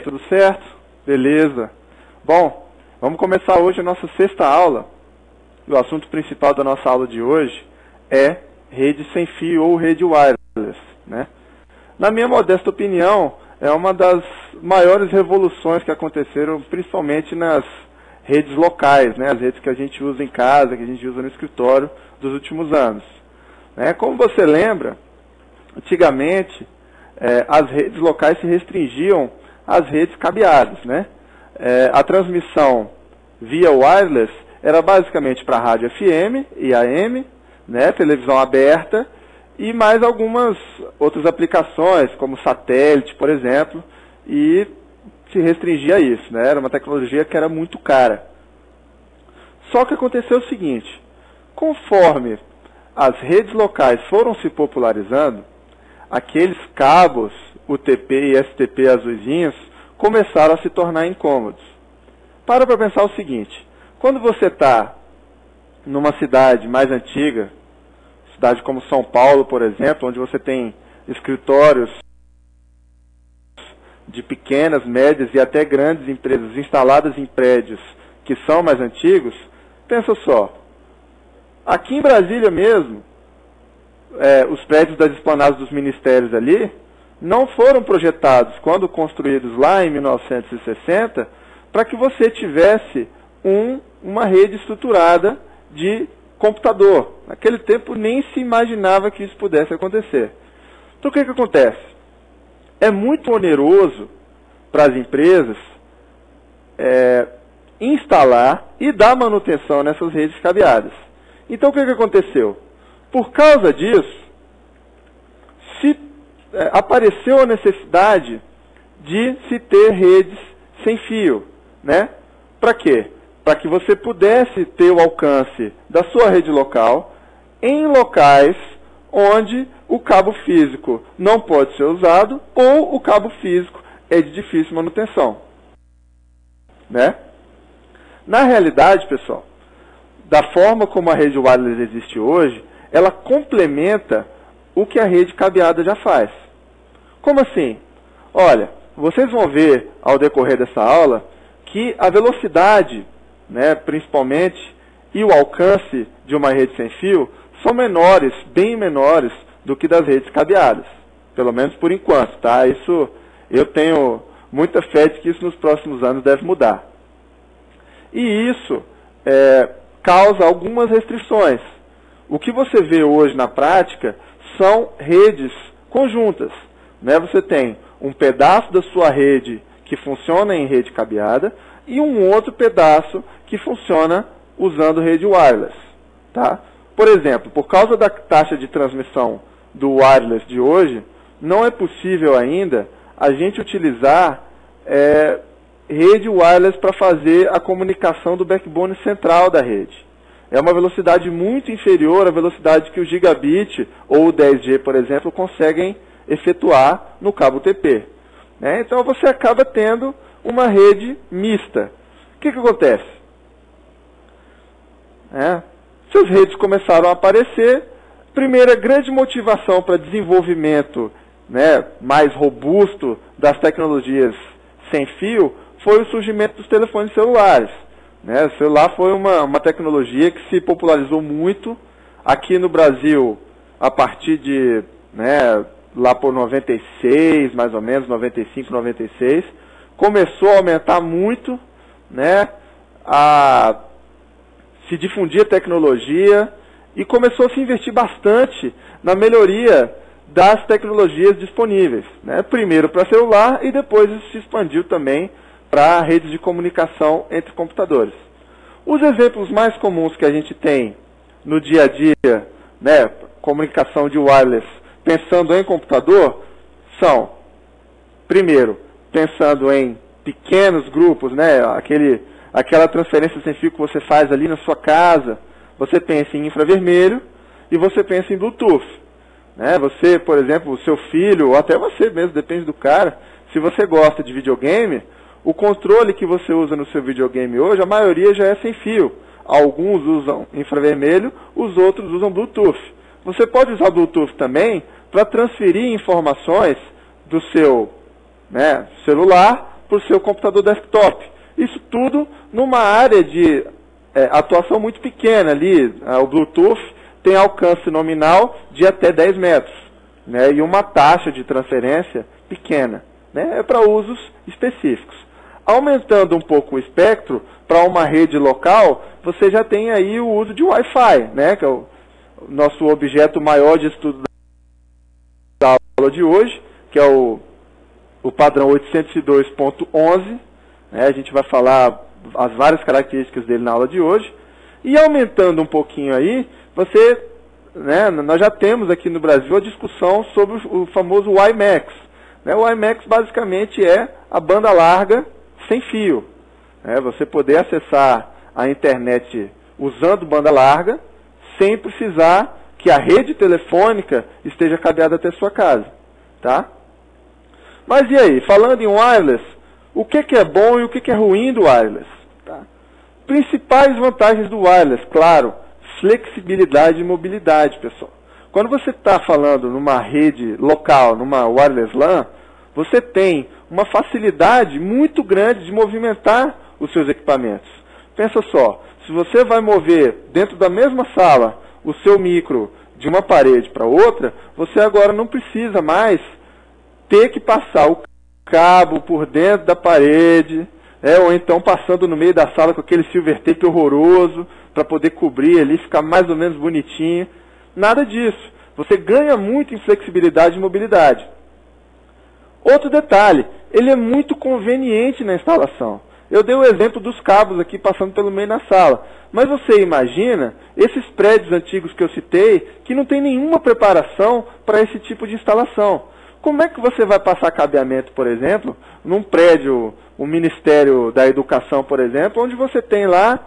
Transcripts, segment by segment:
tudo certo? Beleza. Bom, vamos começar hoje a nossa sexta aula. E o assunto principal da nossa aula de hoje é rede sem fio ou rede wireless, né? Na minha modesta opinião, é uma das maiores revoluções que aconteceram, principalmente nas redes locais, né? As redes que a gente usa em casa, que a gente usa no escritório dos últimos anos. Como você lembra, antigamente as redes locais se restringiam às redes cabeadas, né? A transmissão via wireless era basicamente para rádio FM e AM, né? Televisão aberta e mais algumas outras aplicações, como satélite, por exemplo, e se restringia a isso, né? Era uma tecnologia que era muito cara. Só que aconteceu o seguinte: conforme as redes locais foram se popularizando, aqueles cabos UTP e STP azuisinhos começaram a se tornar incômodos. Para pensar o seguinte: quando você está numa cidade mais antiga, cidade como São Paulo, por exemplo, onde você tem escritórios de pequenas, médias e até grandes empresas instaladas em prédios que são mais antigos, pensa só, aqui em Brasília mesmo, os prédios das esplanadas dos ministérios ali não foram projetados, quando construídos lá em 1960, para que você tivesse uma rede estruturada de computador. Naquele tempo nem se imaginava que isso pudesse acontecer. Então o que acontece? É muito oneroso para as empresas instalar e dar manutenção nessas redes cabeadas. Então o que aconteceu? Por causa disso, apareceu a necessidade de se ter redes sem fio, né? Para quê? Para que você pudesse ter o alcance da sua rede local em locais onde o cabo físico não pode ser usado ou o cabo físico é de difícil manutenção, né? Na realidade, pessoal, da forma como a rede wireless existe hoje, ela complementa o que a rede cabeada já faz. Como assim? Olha, vocês vão ver ao decorrer dessa aula que a velocidade, né, principalmente, e o alcance de uma rede sem fio são menores, bem menores do que das redes cabeadas. Pelo menos por enquanto, tá? Isso, eu tenho muita fé de que isso nos próximos anos deve mudar. E isso causa algumas restrições. O que você vê hoje na prática são redes conjuntas, né? Você tem um pedaço da sua rede que funciona em rede cabeada e um outro pedaço que funciona usando rede wireless, tá? Por exemplo, por causa da taxa de transmissão do wireless de hoje, não é possível ainda a gente utilizar rede wireless para fazer a comunicação do backbone central da rede. É uma velocidade muito inferior à velocidade que o gigabit ou o 10G, por exemplo, conseguem efetuar no cabo UTP. Então você acaba tendo uma rede mista. O que acontece? Essas redes começaram a aparecer. Primeira grande motivação para desenvolvimento, né, mais robusto das tecnologias sem fio foi o surgimento dos telefones celulares. O celular foi uma tecnologia que se popularizou muito aqui no Brasil a partir de, lá por 96, mais ou menos, 95, 96. Começou a aumentar muito, a se difundir a tecnologia e começou a se investir bastante na melhoria das tecnologias disponíveis. Primeiro para celular e depois isso se expandiu também para redes de comunicação entre computadores. Os exemplos mais comuns que a gente tem no dia a dia, comunicação de wireless, pensando em computador, são, primeiro, pensando em pequenos grupos, aquela transferência sem fio que você faz ali na sua casa, você pensa em infravermelho e você pensa em Bluetooth. Você, por exemplo, o seu filho, ou até você mesmo, depende do cara, se você gosta de videogame, o controle que você usa no seu videogame hoje, a maioria já é sem fio. Alguns usam infravermelho, os outros usam Bluetooth. Você pode usar Bluetooth também para transferir informações do seu celular para o seu computador desktop. Isso tudo numa área de atuação muito pequena ali. O Bluetooth tem alcance nominal de até 10 metros, né, e uma taxa de transferência pequena, né, para usos específicos. Aumentando um pouco o espectro para uma rede local, você já tem aí o uso de Wi-Fi, né, que é o nosso objeto maior de estudo da aula de hoje, que é o padrão 802.11, né, a gente vai falar as várias características dele na aula de hoje. E aumentando um pouquinho aí, nós já temos aqui no Brasil a discussão sobre o famoso WiMAX. Né, o WiMAX basicamente é a banda larga sem fio. Né, você poder acessar a internet usando banda larga, sem precisar que a rede telefônica esteja cabeada até sua casa. Tá? Mas e aí, falando em wireless, o que é bom e o que é ruim do wireless? Tá? Principais vantagens do wireless, claro, flexibilidade e mobilidade, pessoal. Quando você está falando numa rede local, numa wireless LAN, você tem uma facilidade muito grande de movimentar os seus equipamentos. Pensa só, se você vai mover dentro da mesma sala o seu micro de uma parede para outra, você agora não precisa mais ter que passar o cabo por dentro da parede, ou então passando no meio da sala com aquele silver tape horroroso para poder cobrir ali, ficar mais ou menos bonitinho. Nada disso. Você ganha muito em flexibilidade e mobilidade. Outro detalhe, ele é muito conveniente na instalação. Eu dei o exemplo dos cabos aqui passando pelo meio da sala. Mas você imagina esses prédios antigos que eu citei, que não tem nenhuma preparação para esse tipo de instalação. Como é que você vai passar cabeamento, por exemplo, num prédio, o Ministério da Educação, por exemplo, onde você tem lá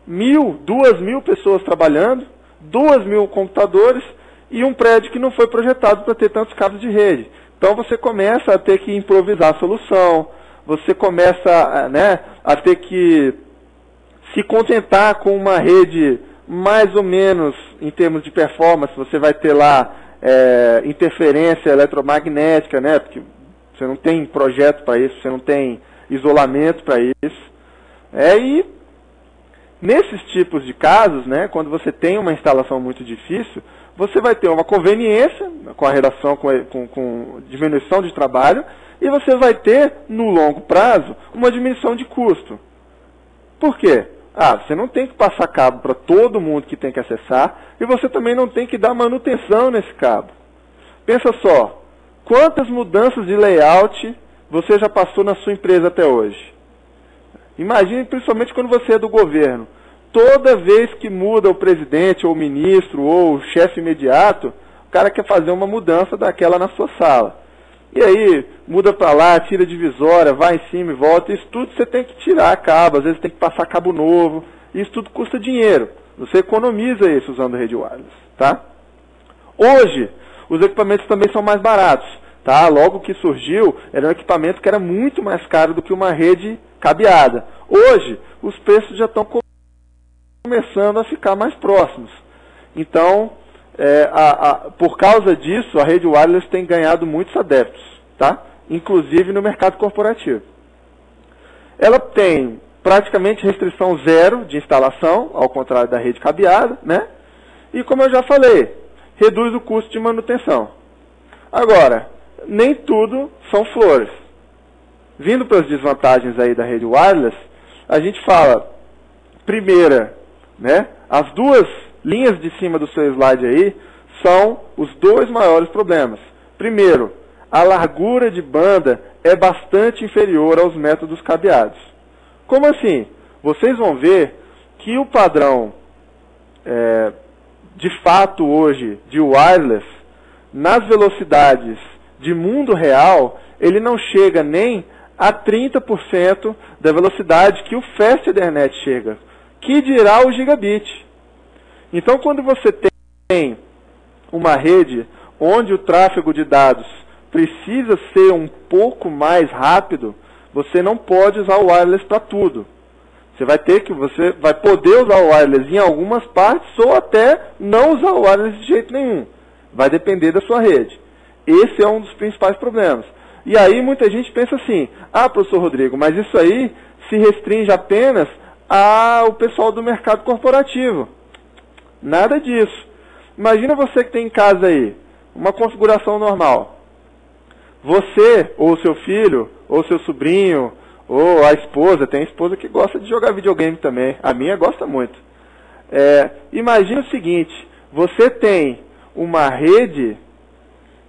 1.000, 2.000 pessoas trabalhando, 2.000 computadores e um prédio que não foi projetado para ter tantos cabos de rede. Então você começa a ter que improvisar a solução, você começa a ter que se contentar com uma rede mais ou menos em termos de performance. Você vai ter lá interferência eletromagnética, né? Porque você não tem projeto para isso, você não tem isolamento para isso. E nesses tipos de casos, né, quando você tem uma instalação muito difícil, você vai ter uma conveniência com a relação com diminuição de trabalho e você vai ter, no longo prazo, uma diminuição de custo. Por quê? Você não tem que passar cabo para todo mundo que tem que acessar e você também não tem que dar manutenção nesse cabo. Pensa só, quantas mudanças de layout você já passou na sua empresa até hoje? Imagine, principalmente quando você é do governo. Toda vez que muda o presidente, ou o ministro, ou o chefe imediato, o cara quer fazer uma mudança daquela na sua sala. E aí, muda para lá, tira divisória, vai em cima e volta. Isso tudo você tem que tirar cabo, às vezes tem que passar cabo novo. Isso tudo custa dinheiro. Você economiza isso usando rede wireless. Tá? Hoje, os equipamentos também são mais baratos. Tá? Logo que surgiu, era um equipamento que era muito mais caro do que uma rede cabeada. Hoje, os preços já estão começando a ficar mais próximos. Então, por causa disso, a rede wireless tem ganhado muitos adeptos, tá? Inclusive no mercado corporativo. Ela tem praticamente restrição zero de instalação, ao contrário da rede cabeada, né? E como eu já falei, reduz o custo de manutenção. Agora, nem tudo são flores. Vindo para as desvantagens aí da rede wireless, a gente fala, primeira, né, as duas linhas de cima do seu slide aí são os dois maiores problemas. Primeiro, a largura de banda é bastante inferior aos métodos cabeados. Como assim? Vocês vão ver que o padrão, de fato hoje, de wireless, nas velocidades de mundo real, ele não chega nem a 30% da velocidade que o Fast Ethernet chega, que dirá o gigabit. Então, quando você tem uma rede onde o tráfego de dados precisa ser um pouco mais rápido, você não pode usar o wireless para tudo. Você vai poder usar o wireless em algumas partes ou até não usar o wireless de jeito nenhum. Vai depender da sua rede. Esse é um dos principais problemas. E aí muita gente pensa assim, ah, professor Rodrigo, mas isso aí se restringe apenas ao pessoal do mercado corporativo. Nada disso. Imagina você que tem em casa aí, uma configuração normal. Você, ou seu filho, ou seu sobrinho, ou a esposa, tem esposa que gosta de jogar videogame também, a minha gosta muito. Imagina o seguinte, você tem uma rede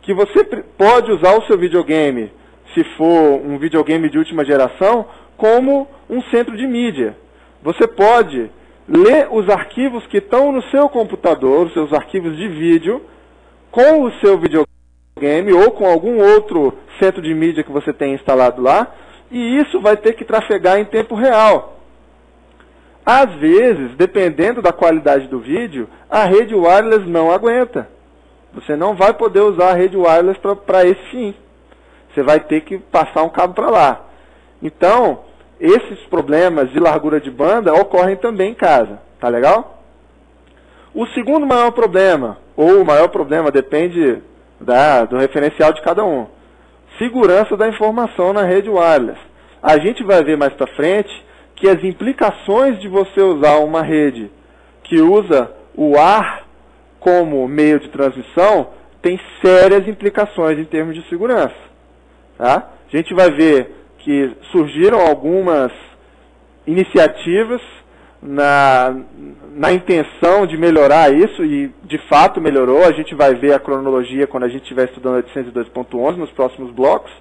que você pode usar o seu videogame, se for um videogame de última geração, como um centro de mídia. Você pode ler os arquivos que estão no seu computador, os seus arquivos de vídeo, com o seu videogame ou com algum outro centro de mídia que você tem instalado lá, e isso vai ter que trafegar em tempo real. Às vezes, dependendo da qualidade do vídeo, a rede wireless não aguenta. Você não vai poder usar a rede wireless para esse fim. Você vai ter que passar um cabo para lá. Então, esses problemas de largura de banda ocorrem também em casa. Tá legal? O segundo maior problema, ou o maior problema, depende do referencial de cada um. Segurança da informação na rede wireless. A gente vai ver mais para frente que as implicações de você usar uma rede que usa o ar como meio de transmissão tem sérias implicações em termos de segurança. Tá? A gente vai ver que surgiram algumas iniciativas na intenção de melhorar isso, e de fato melhorou. A gente vai ver a cronologia quando a gente estiver estudando a 802.11 nos próximos blocos.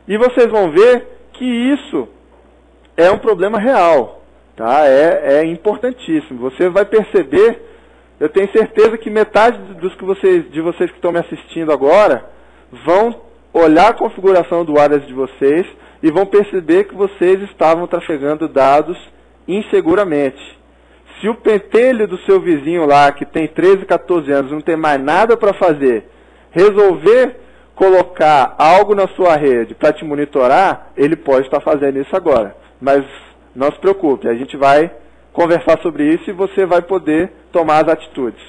E vocês vão ver que isso é um problema real. Tá? É importantíssimo. Você vai perceber, eu tenho certeza que metade de vocês que estão me assistindo agora vão olhar a configuração do wireless de vocês e vão perceber que vocês estavam trafegando dados inseguramente. Se o pentelho do seu vizinho lá, que tem 13, 14 anos, não tem mais nada para fazer, resolver colocar algo na sua rede para te monitorar, ele pode estar fazendo isso agora. Mas não se preocupe, a gente vai conversar sobre isso e você vai poder tomar as atitudes.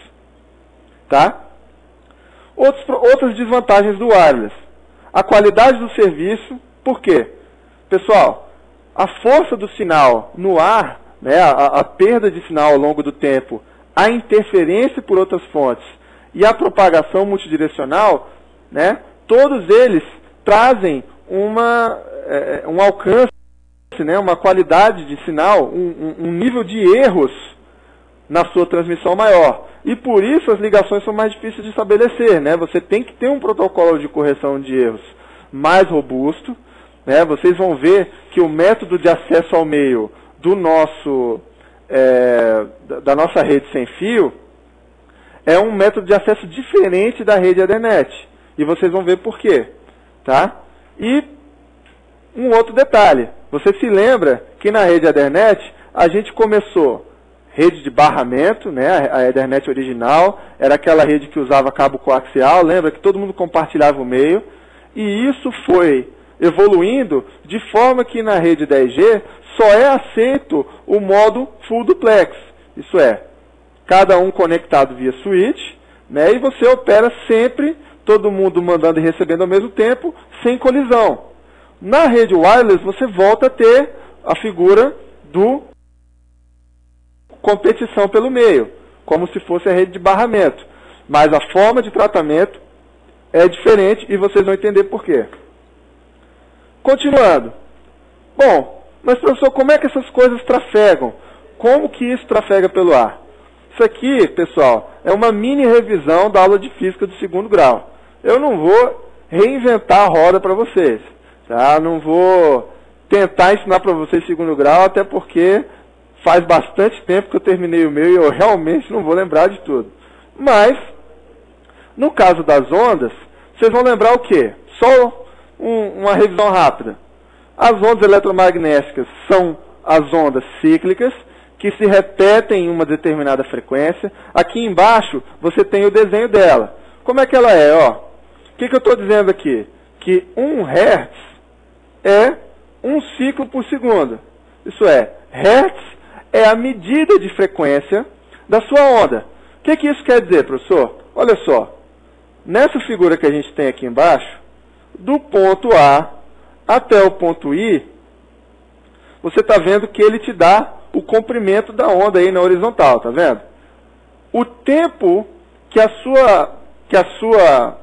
Tá? Outras desvantagens do wireless. A qualidade do serviço. Por quê? Pessoal, a força do sinal no ar, né, a perda de sinal ao longo do tempo, a interferência por outras fontes e a propagação multidirecional, né, todos eles trazem um alcance, né, uma qualidade de sinal, um nível de erros na sua transmissão maior. E por isso as ligações são mais difíceis de estabelecer. Né? Você tem que ter um protocolo de correção de erros mais robusto. Né? Vocês vão ver que o método de acesso ao meio da nossa rede sem fio é um método de acesso diferente da rede Ethernet. E vocês vão ver por quê. Tá? E um outro detalhe. Você se lembra que na rede Ethernet a gente começou rede de barramento, né? A Ethernet original era aquela rede que usava cabo coaxial, lembra que todo mundo compartilhava o meio, e isso foi evoluindo de forma que na rede 10G só é aceito o modo full duplex, isso é, cada um conectado via switch, né? E você opera sempre, todo mundo mandando e recebendo ao mesmo tempo, sem colisão. Na rede wireless você volta a ter a figura do competição pelo meio, como se fosse a rede de barramento. Mas a forma de tratamento é diferente e vocês vão entender por quê. Continuando. Bom, mas professor, como é que essas coisas trafegam? Como que isso trafega pelo ar? Isso aqui, pessoal, é uma mini revisão da aula de física do 2º grau. Eu não vou reinventar a roda para vocês. Tá? Não vou tentar ensinar para vocês 2º grau, até porque faz bastante tempo que eu terminei o meu e eu realmente não vou lembrar de tudo. Mas, no caso das ondas, vocês vão lembrar o quê? Só uma revisão rápida. As ondas eletromagnéticas são as ondas cíclicas, que se repetem em uma determinada frequência. Aqui embaixo, você tem o desenho dela. Como é que ela é? Ó, o que eu estou dizendo aqui? Que 1 Hz é 1 ciclo por segundo. Isso é, Hertz é a medida de frequência da sua onda. O que isso quer dizer, professor? Olha só, nessa figura que a gente tem aqui embaixo, do ponto A até o ponto I, você está vendo que ele te dá o comprimento da onda aí na horizontal, tá vendo? O tempo que a sua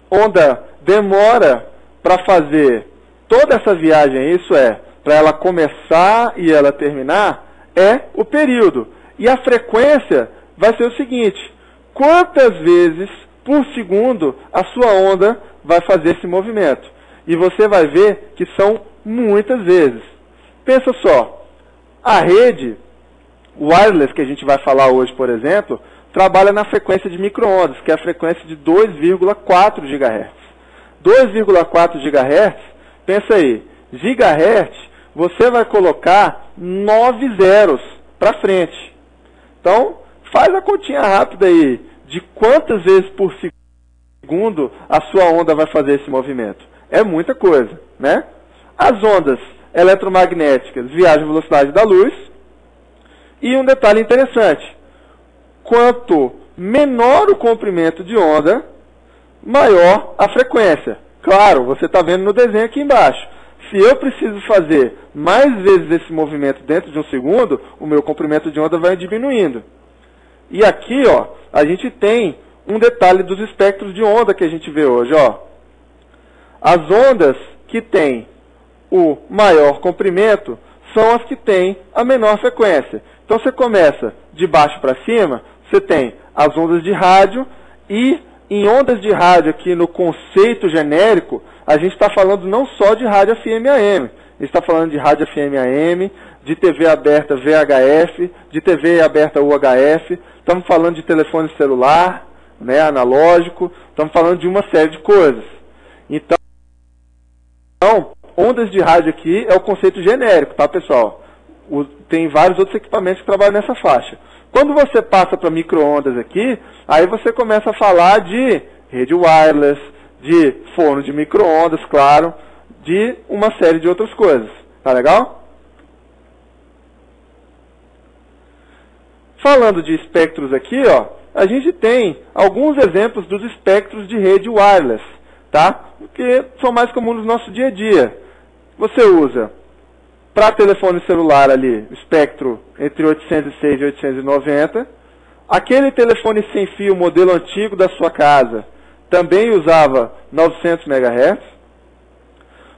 onda demora para fazer toda essa viagem, isso é, para ela começar e ela terminar, é o período. E a frequência vai ser o seguinte: quantas vezes por segundo a sua onda vai fazer esse movimento? E você vai ver que são muitas vezes. Pensa só, a rede wireless que a gente vai falar hoje, por exemplo, trabalha na frequência de micro-ondas, que é a frequência de 2,4 GHz. 2,4 GHz, pensa aí, gigahertz, você vai colocar 9 zeros para frente. Então, faz a continha rápida aí, de quantas vezes por segundo a sua onda vai fazer esse movimento. É muita coisa, né? As ondas eletromagnéticas viajam à velocidade da luz. E um detalhe interessante: quanto menor o comprimento de onda, maior a frequência. Claro, você está vendo no desenho aqui embaixo. Se eu preciso fazer mais vezes esse movimento dentro de um segundo, o meu comprimento de onda vai diminuindo. E aqui, ó, a gente tem um detalhe dos espectros de onda que a gente vê hoje, ó. As ondas que têm o maior comprimento são as que têm a menor frequência. Então você começa de baixo para cima, você tem as ondas de rádio, e em ondas de rádio aqui no conceito genérico, a gente está falando não só de rádio FM AM, a gente está falando de rádio FM AM, de TV aberta VHF, de TV aberta UHF, estamos falando de telefone celular, né, analógico, estamos falando de uma série de coisas. Então, ondas de rádio aqui é o conceito genérico, tá, pessoal? Tem vários outros equipamentos que trabalham nessa faixa. Quando você passa para micro-ondas aqui, aí você começa a falar de rede wireless, de forno de micro-ondas, claro, de uma série de outras coisas. Tá legal? Falando de espectros aqui, ó, a gente tem alguns exemplos dos espectros de rede wireless, tá? Que são mais comuns no nosso dia a dia. Você usa para telefone celular ali, o espectro entre 806 e 890. Aquele telefone sem fio, modelo antigo da sua casa, também usava 900 MHz.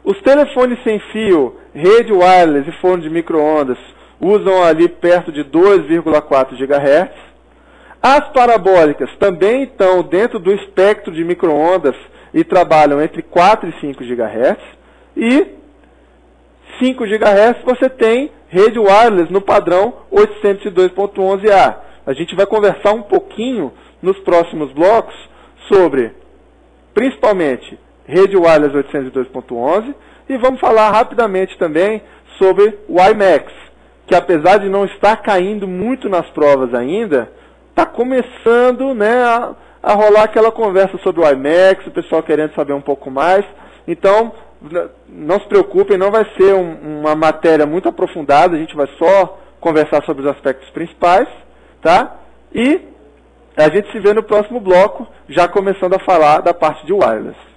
Os telefones sem fio, rede wireless e forno de micro-ondas, usam ali perto de 2,4 GHz. As parabólicas também estão dentro do espectro de micro-ondas e trabalham entre 4 e 5 GHz. E 5 GHz você tem rede wireless no padrão 802.11a. A gente vai conversar um pouquinho nos próximos blocos sobre, principalmente, rede wireless 802.11, e vamos falar rapidamente também sobre o WiMAX, que apesar de não estar caindo muito nas provas ainda, está começando, né, a rolar aquela conversa sobre o WiMAX, o pessoal querendo saber um pouco mais. Então, não se preocupem, não vai ser uma matéria muito aprofundada, a gente vai só conversar sobre os aspectos principais, tá? E a gente se vê no próximo bloco, já começando a falar da parte de wireless.